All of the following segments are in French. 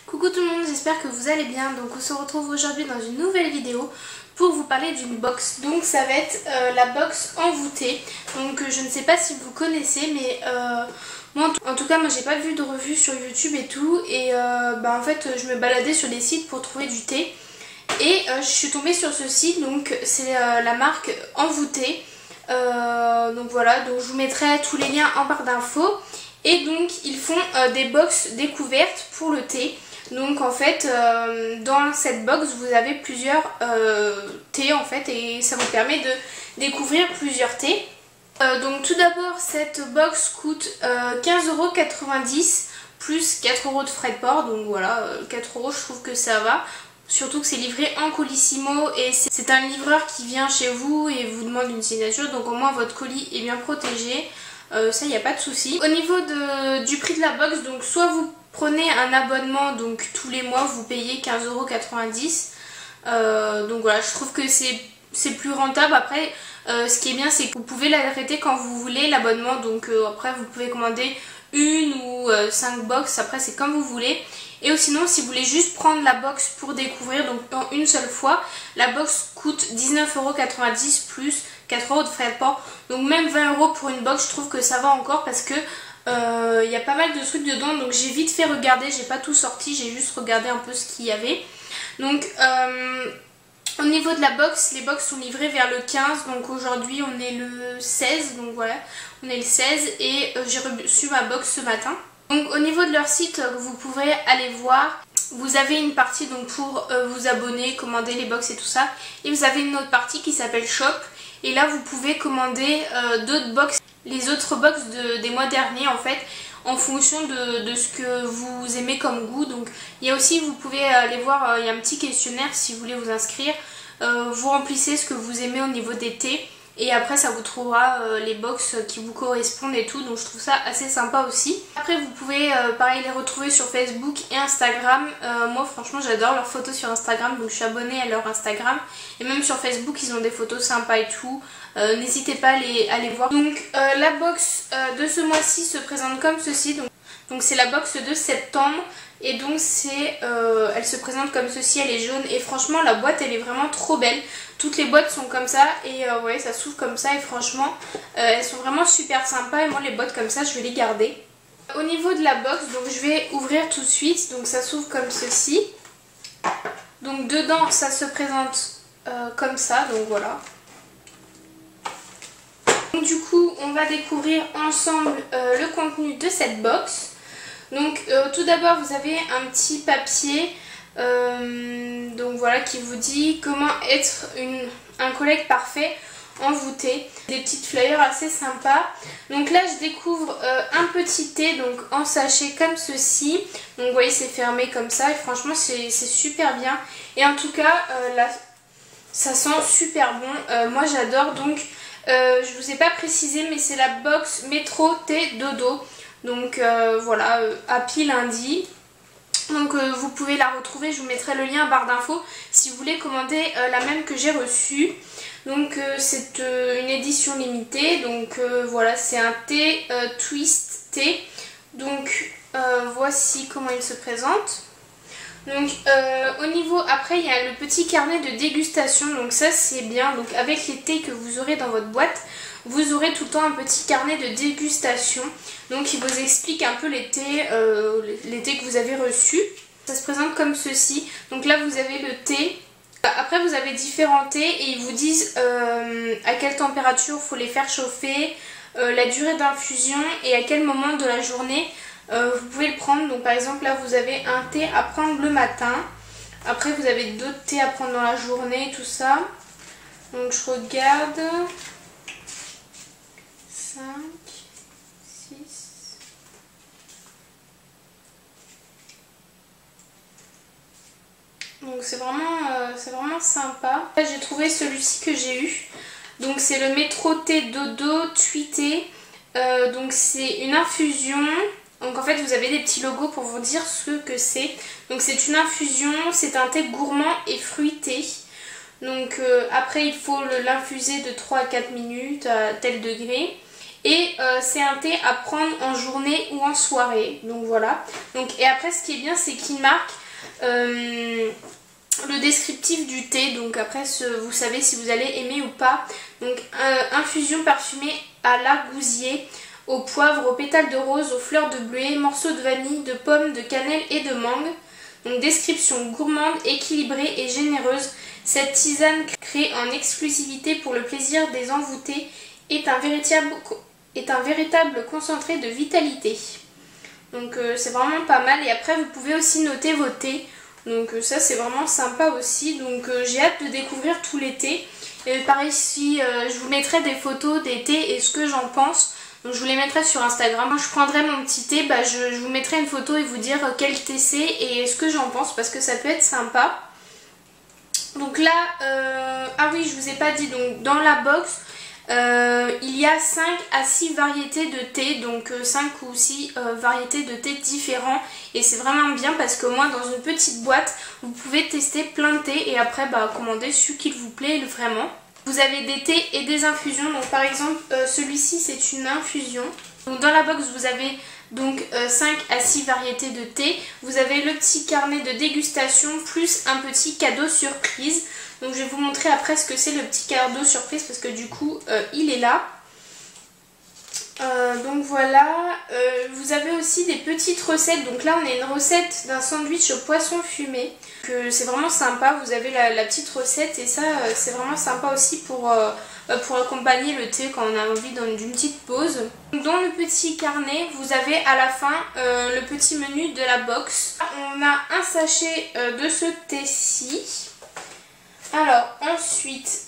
Coucou tout le monde, j'espère que vous allez bien. Donc on se retrouve aujourd'hui dans une nouvelle vidéo pour vous parler d'une box. Donc ça va être la box envoûtée. Donc je ne sais pas si vous connaissez, mais moi en tout cas j'ai pas vu de revue sur YouTube et tout. Et en fait je me baladais sur des sites pour trouver du thé. Et je suis tombée sur ce site, donc c'est la marque Envoûtée. Donc voilà, donc je vous mettrai tous les liens en barre d'infos. Et donc ils font des box découvertes pour le thé. Donc en fait dans cette box vous avez plusieurs thés en fait, et ça vous permet de découvrir plusieurs thés. Donc tout d'abord cette box coûte 15,90 € plus 4 € de frais de port. Donc voilà, 4 € je trouve que ça va. Surtout que c'est livré en Colissimo et c'est un livreur qui vient chez vous et vous demande une signature. Donc au moins votre colis est bien protégé. Ça il n'y a pas de souci. Au niveau du prix de la box, donc soit vous prenez un abonnement, donc tous les mois vous payez 15,90 €. Donc voilà, je trouve que c'est plus rentable. Après ce qui est bien, c'est que vous pouvez l'arrêter quand vous voulez l'abonnement. Donc après vous pouvez commander une ou 5 box, après c'est comme vous voulez. Et sinon si vous voulez juste prendre la box pour découvrir, donc en une seule fois, la box coûte 19,90 € plus 4 € de frais de port. Donc même 20 € pour une box, je trouve que ça va encore parce que il y a pas mal de trucs dedans. Donc j'ai vite fait regarder, j'ai pas tout sorti, j'ai juste regardé un peu ce qu'il y avait. Donc au niveau de la box, les box sont livrées vers le 15, donc aujourd'hui on est le 16, donc voilà, on est le 16 et j'ai reçu ma box ce matin. Donc au niveau de leur site, vous pourrez aller voir, vous avez une partie donc pour vous abonner, commander les box et tout ça, et vous avez une autre partie qui s'appelle Shop, et là vous pouvez commander d'autres box, les autres box des mois derniers en fait, en fonction de ce que vous aimez comme goût. Donc il y a aussi, vous pouvez aller voir, il y a un petit questionnaire si vous voulez vous inscrire, vous remplissez ce que vous aimez au niveau des thés. Et après ça vous trouvera les box qui vous correspondent et tout, donc je trouve ça assez sympa aussi. Après vous pouvez pareil les retrouver sur Facebook et Instagram. Moi franchement j'adore leurs photos sur Instagram, donc je suis abonnée à leur Instagram. Et même sur Facebook ils ont des photos sympas et tout, n'hésitez pas à les voir. Donc la box de ce mois-ci se présente comme ceci. Donc c'est la box de septembre. Et donc elle se présente comme ceci, elle est jaune et franchement la boîte elle est vraiment trop belle. Toutes les boîtes sont comme ça et ouais, ça s'ouvre comme ça et franchement elles sont vraiment super sympas, et moi les boîtes comme ça je vais les garder. Au niveau de la box, donc je vais ouvrir tout de suite, donc ça s'ouvre comme ceci. Donc dedans ça se présente comme ça, donc voilà. Donc du coup on va découvrir ensemble le contenu de cette box. Donc tout d'abord vous avez un petit papier donc voilà, qui vous dit comment être un collègue parfait envoûté. Des petites flyers assez sympas. Donc là je découvre un petit thé donc en sachet comme ceci. Donc vous voyez c'est fermé comme ça et franchement c'est super bien. Et en tout cas là ça sent super bon. Moi j'adore. Donc je vous ai pas précisé mais c'est la box Métro Thé Dodo. Donc voilà, Happy Lundi. Donc vous pouvez la retrouver, je vous mettrai le lien en barre d'infos si vous voulez commander la même que j'ai reçue. Donc c'est une édition limitée. Donc voilà, c'est un thé twist thé. Donc voici comment il se présente. Donc au niveau, après il y a le petit carnet de dégustation, donc ça c'est bien. Donc avec les thés que vous aurez dans votre boîte, vous aurez tout le temps un petit carnet de dégustation. Donc il vous explique un peu les thés que vous avez reçus. Ça se présente comme ceci. Donc là vous avez le thé. Après vous avez différents thés et ils vous disent à quelle température il faut les faire chauffer, la durée d'infusion et à quel moment de la journée vous pouvez le prendre. Donc par exemple là vous avez un thé à prendre le matin. Après vous avez d'autres thés à prendre dans la journée, tout ça. Donc je regarde. 5, 6. Donc c'est vraiment sympa. Là j'ai trouvé celui-ci que j'ai eu. Donc c'est le Métro Thé Dodo Tweeté. Donc c'est une infusion. Donc en fait vous avez des petits logos pour vous dire ce que c'est. Donc c'est une infusion, c'est un thé gourmand et fruité. Donc après il faut l'infuser de 3 à 4 minutes à tel degré. Et c'est un thé à prendre en journée ou en soirée. Donc voilà. Donc, et après ce qui est bien c'est qu'il marque le descriptif du thé. Donc après vous savez si vous allez aimer ou pas. Donc infusion parfumée à l'argousier, au poivre, aux pétales de rose, aux fleurs de bleuet, morceaux de vanille, de pommes, de cannelle et de mangue. Donc description gourmande, équilibrée et généreuse. Cette tisane créée en exclusivité pour le plaisir des envoûtés est un véritable concentré de vitalité. Donc c'est vraiment pas mal. Et après vous pouvez aussi noter vos thés. Donc ça c'est vraiment sympa aussi. Donc j'ai hâte de découvrir tous les thés. Et pareil si je vous mettrai des photos des thés et ce que j'en pense. Donc je vous les mettrai sur Instagram. Quand je prendrai mon petit thé, je vous mettrai une photo et vous dire quel thé c'est et ce que j'en pense parce que ça peut être sympa. Donc là, ah oui je vous ai pas dit, donc dans la box il y a 5 à 6 variétés de thé, donc 5 ou 6 variétés de thé différents et c'est vraiment bien parce que moi dans une petite boîte vous pouvez tester plein de thé et après commander celui qui vous plaît vraiment. Vous avez des thés et des infusions, donc par exemple celui-ci c'est une infusion. Donc dans la box vous avez donc 5 à 6 variétés de thé. Vous avez le petit carnet de dégustation plus un petit cadeau surprise. Donc je vais vous montrer après ce que c'est le petit cadeau surprise parce que du coup il est là. Donc voilà, vous avez aussi des petites recettes. Donc là on a une recette d'un sandwich au poisson fumé. C'est vraiment sympa, vous avez la petite recette et ça c'est vraiment sympa aussi pour accompagner le thé quand on a envie d'une petite pause. Dans le petit carnet vous avez à la fin le petit menu de la box. On a un sachet de ce thé-ci. Alors ensuite,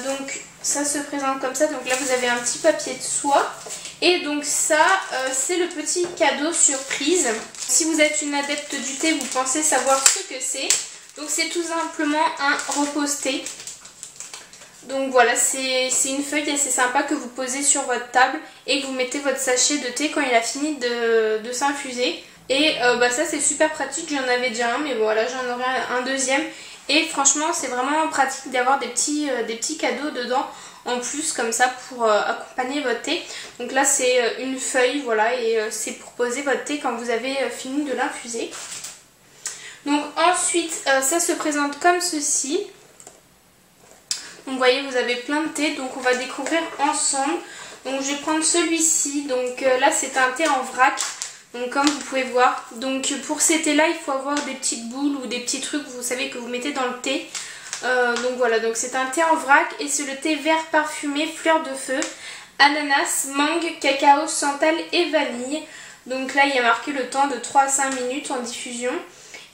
donc ça se présente comme ça, donc là vous avez un petit papier de soie et donc ça c'est le petit cadeau surprise. Si vous êtes une adepte du thé, vous pensez savoir ce que c'est. Donc c'est tout simplement un repose-thé. Donc voilà, c'est une feuille assez sympa que vous posez sur votre table et que vous mettez votre sachet de thé quand il a fini de s'infuser. Et ça c'est super pratique, j'en avais déjà un mais voilà j'en aurai un deuxième. Et franchement c'est vraiment pratique d'avoir des petits cadeaux dedans en plus comme ça pour accompagner votre thé. Donc là c'est une feuille voilà et c'est pour poser votre thé quand vous avez fini de l'infuser. Donc ensuite ça se présente comme ceci. Donc vous voyez vous avez plein de thés donc on va découvrir ensemble. Donc je vais prendre celui-ci, donc là c'est un thé en vrac. Donc comme vous pouvez voir, donc pour ces thés là il faut avoir des petites boules ou des petits trucs vous savez que vous mettez dans le thé. Donc voilà, donc c'est un thé en vrac et c'est le thé vert parfumé fleur de feu, ananas, mangue, cacao, santal et vanille. Donc là il y a marqué le temps de 3 à 5 minutes en diffusion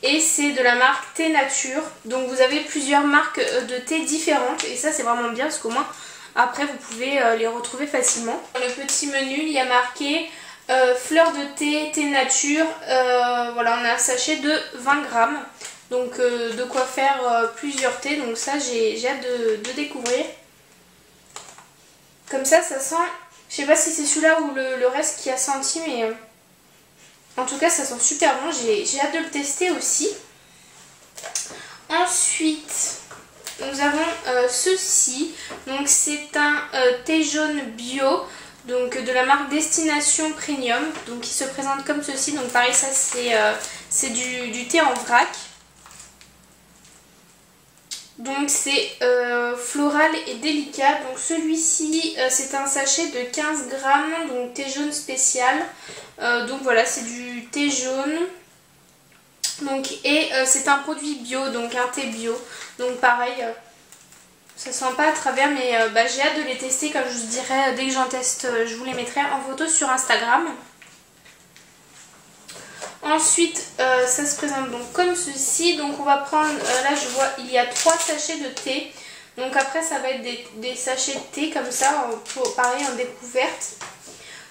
et c'est de la marque Thé Nature. Donc vous avez plusieurs marques de thé différentes et ça c'est vraiment bien parce qu'au moins après vous pouvez les retrouver facilement. Dans le petit menu il y a marqué fleur de thé, thé nature, voilà on a un sachet de 20 grammes. Donc de quoi faire plusieurs thés, donc ça j'ai hâte de découvrir. Comme ça sent, je sais pas si c'est celui-là ou le reste qui a senti mais en tout cas ça sent super bon, j'ai hâte de le tester aussi. Ensuite nous avons ceci, donc c'est un thé jaune bio. Donc de la marque Destination Premium, donc qui se présente comme ceci. Donc pareil ça c'est du thé en vrac. Donc c'est floral et délicat. Donc celui-ci c'est un sachet de 15 grammes, donc thé jaune spécial. Donc voilà c'est du thé jaune. Donc et c'est un produit bio, donc un thé bio. Donc pareil. Ça sent pas à travers mais j'ai hâte de les tester comme je vous dirai dès que j'en teste je vous les mettrai en photo sur Instagram. Ensuite ça se présente donc comme ceci, donc on va prendre, là je vois il y a 3 sachets de thé. Donc après ça va être des sachets de thé comme ça, pareil en découverte.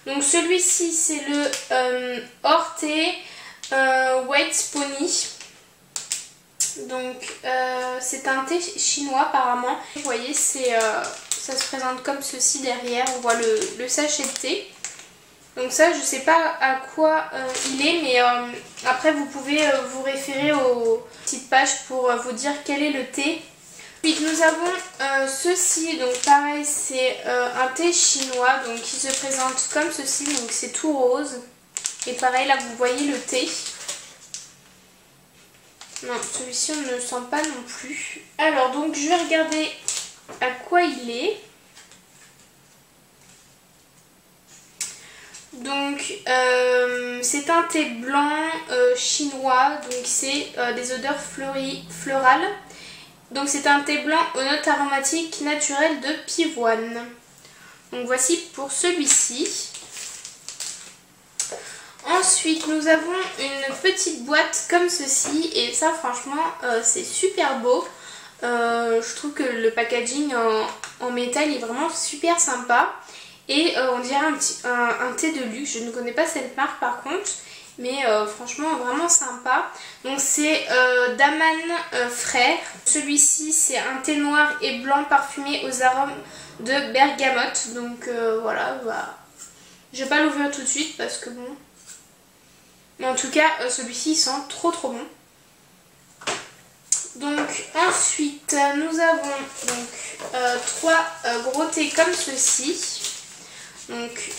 Donc celui-ci c'est le Orthé White Pony. Donc c'est un thé chinois apparemment. Vous voyez ça se présente comme ceci derrière. On voit le sachet de thé. Donc ça je sais pas à quoi il est mais après vous pouvez vous référer aux petites pages pour vous dire quel est le thé. Ensuite nous avons ceci, donc pareil c'est un thé chinois donc qui se présente comme ceci, donc c'est tout rose. Et pareil là vous voyez le thé. Non, celui-ci on ne le sent pas non plus. Alors donc je vais regarder à quoi il est. Donc c'est un thé blanc chinois, donc c'est des odeurs florales. Donc c'est un thé blanc aux notes aromatiques naturelles de pivoine. Donc voici pour celui-ci. Ensuite nous avons une petite boîte comme ceci et ça franchement c'est super beau. Je trouve que le packaging en métal est vraiment super sympa. Et on dirait un thé de luxe. Je ne connais pas cette marque par contre. Mais franchement vraiment sympa. Donc c'est Daman Frères. Celui-ci c'est un thé noir et blanc parfumé aux arômes de bergamote. Donc voilà, bah, je vais pas l'ouvrir tout de suite parce que bon. Mais en tout cas celui-ci il sent trop bon. Donc ensuite nous avons donc 3 gros thés comme ceci. Donc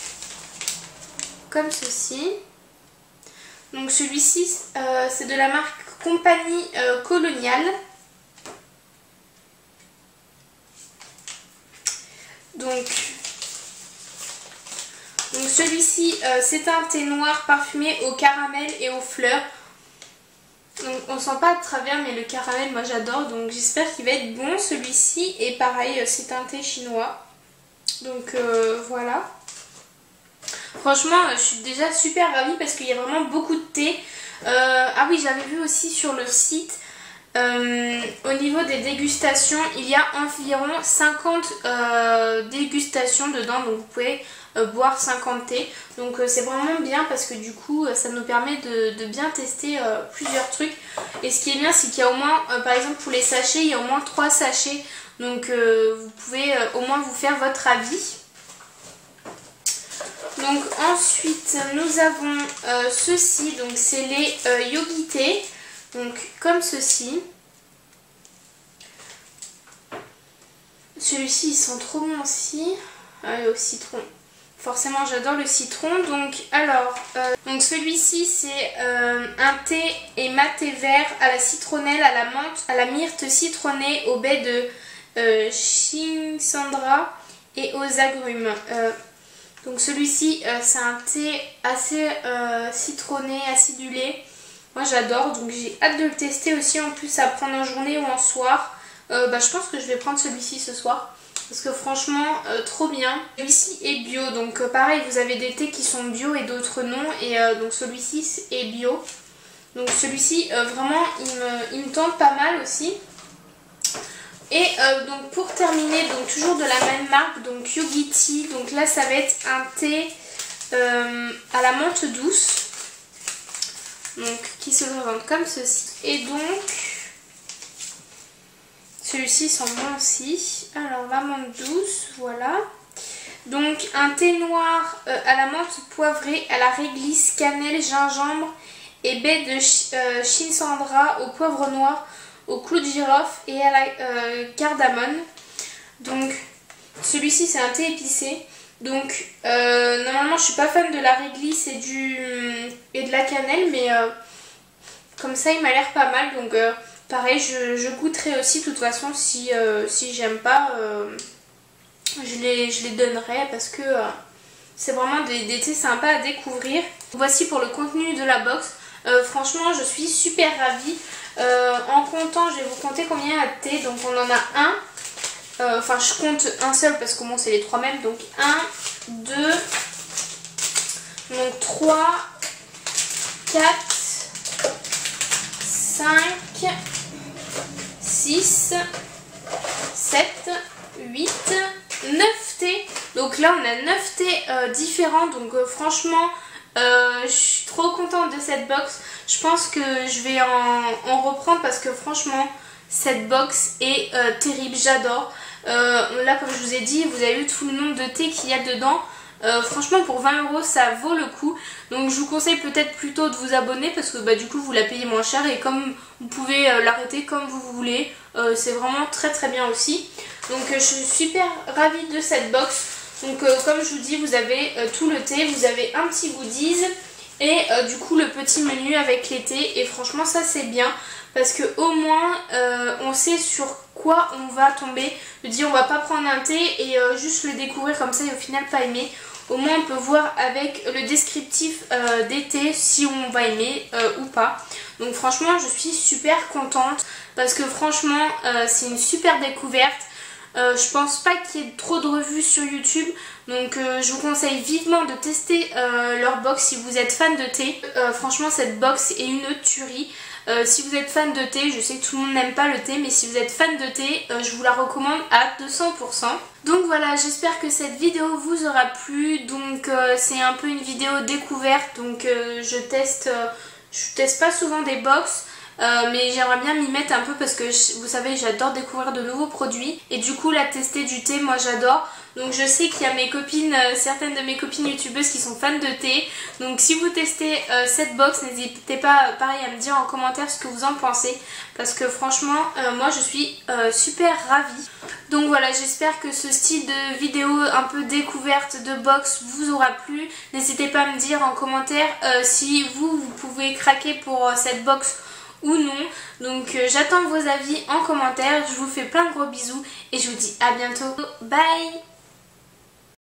comme ceci. Donc celui-ci c'est de la marque Compagnie Coloniale. Donc celui-ci c'est un thé noir parfumé au caramel et aux fleurs. Donc on sent pas à travers mais le caramel moi j'adore, donc j'espère qu'il va être bon celui-ci. Et pareil c'est un thé chinois. Donc voilà. Franchement je suis déjà super ravie parce qu'il y a vraiment beaucoup de thé. Ah oui, j'avais vu aussi sur le site au niveau des dégustations il y a environ 50 dégustations dedans, donc vous pouvez boire 50 thés. Donc c'est vraiment bien parce que du coup ça nous permet de bien tester plusieurs trucs. Et ce qui est bien c'est qu'il y a au moins par exemple pour les sachets il y a au moins 3 sachets. Donc vous pouvez au moins vous faire votre avis. Donc ensuite nous avons ceci, donc c'est les Yogi Thé, donc comme ceci. Celui-ci il sent trop bon aussi, au citron. Forcément j'adore le citron. Donc alors donc celui-ci c'est un thé et maté vert à la citronnelle, à la menthe, à la myrte citronnée, au baie de Shinsandra et aux agrumes. Donc celui-ci c'est un thé assez citronné, acidulé. Moi j'adore, donc j'ai hâte de le tester aussi, en plus à prendre en journée ou en soir. Je pense que je vais prendre celui-ci ce soir parce que franchement trop bien. Celui-ci est bio, donc pareil vous avez des thés qui sont bio et d'autres non. Et donc celui-ci est bio. Donc celui-ci vraiment il me tente pas mal aussi. Et donc pour terminer, donc toujours de la même marque, donc Yogi Tea. Donc là ça va être un thé à la menthe douce, donc qui se présente comme ceci. Et donc celui-ci sent bon aussi. Alors la menthe douce, voilà. Donc un thé noir à la menthe poivrée, à la réglisse, cannelle, gingembre et baie de Shinsandra au poivre noir, au clou de girofle et à la cardamone. Donc celui-ci c'est un thé épicé. Donc normalement je suis pas fan de la réglisse et de la cannelle, mais comme ça il m'a l'air pas mal. Donc pareil je goûterai aussi de toute façon. Si j'aime pas je les donnerai parce que c'est vraiment des thés sympas à découvrir. Voici pour le contenu de la box. Franchement je suis super ravie. En comptant, je vais vous compter combien il y a de thé. Donc on en a un. Enfin je compte un seul parce que bon c'est les 3 mêmes. Donc 1, 2, donc 3, 4, 5, 6, 7, 8, 9 thés. Donc là on a 9 thés différents. Donc franchement je suis trop contente de cette box. Je pense que je vais en reprendre parce que franchement cette box est terrible, j'adore. Là comme je vous ai dit, vous avez vu tout le nombre de thés qu'il y a dedans. Franchement pour 20 € ça vaut le coup. Donc je vous conseille peut-être plutôt de vous abonner parce que bah, du coup vous la payez moins cher et comme vous pouvez l'arrêter comme vous voulez. C'est vraiment très très bien aussi. Donc je suis super ravie de cette box. Donc comme je vous dis, vous avez tout le thé, vous avez un petit goodies et du coup le petit menu avec les thés. Et franchement ça c'est bien parce que au moins on sait sur quoi on va tomber. Je dis on va pas prendre un thé et juste le découvrir comme ça et au final pas aimer. Au moins on peut voir avec le descriptif des thés si on va aimer ou pas. Donc franchement je suis super contente parce que franchement c'est une super découverte. Je pense pas qu'il y ait trop de revues sur YouTube. Donc je vous conseille vivement de tester leur box si vous êtes fan de thé. Franchement cette box est une tuerie. Si vous êtes fan de thé, je sais que tout le monde n'aime pas le thé, mais si vous êtes fan de thé, je vous la recommande à 200%. Donc voilà, j'espère que cette vidéo vous aura plu. Donc c'est un peu une vidéo découverte, donc je teste pas souvent des box. Mais j'aimerais bien m'y mettre un peu parce que vous savez j'adore découvrir de nouveaux produits et du coup la tester du thé moi j'adore. Donc je sais qu'il y a mes copines, certaines de mes copines youtubeuses qui sont fans de thé. Donc si vous testez cette box, n'hésitez pas pareil à me dire en commentaire ce que vous en pensez. Parce que franchement moi je suis super ravie. Donc voilà, j'espère que ce style de vidéo un peu découverte de box vous aura plu. N'hésitez pas à me dire en commentaire si vous pouvez craquer pour cette box ou non. Donc j'attends vos avis en commentaire. Je vous fais plein de gros bisous et je vous dis à bientôt. Bye!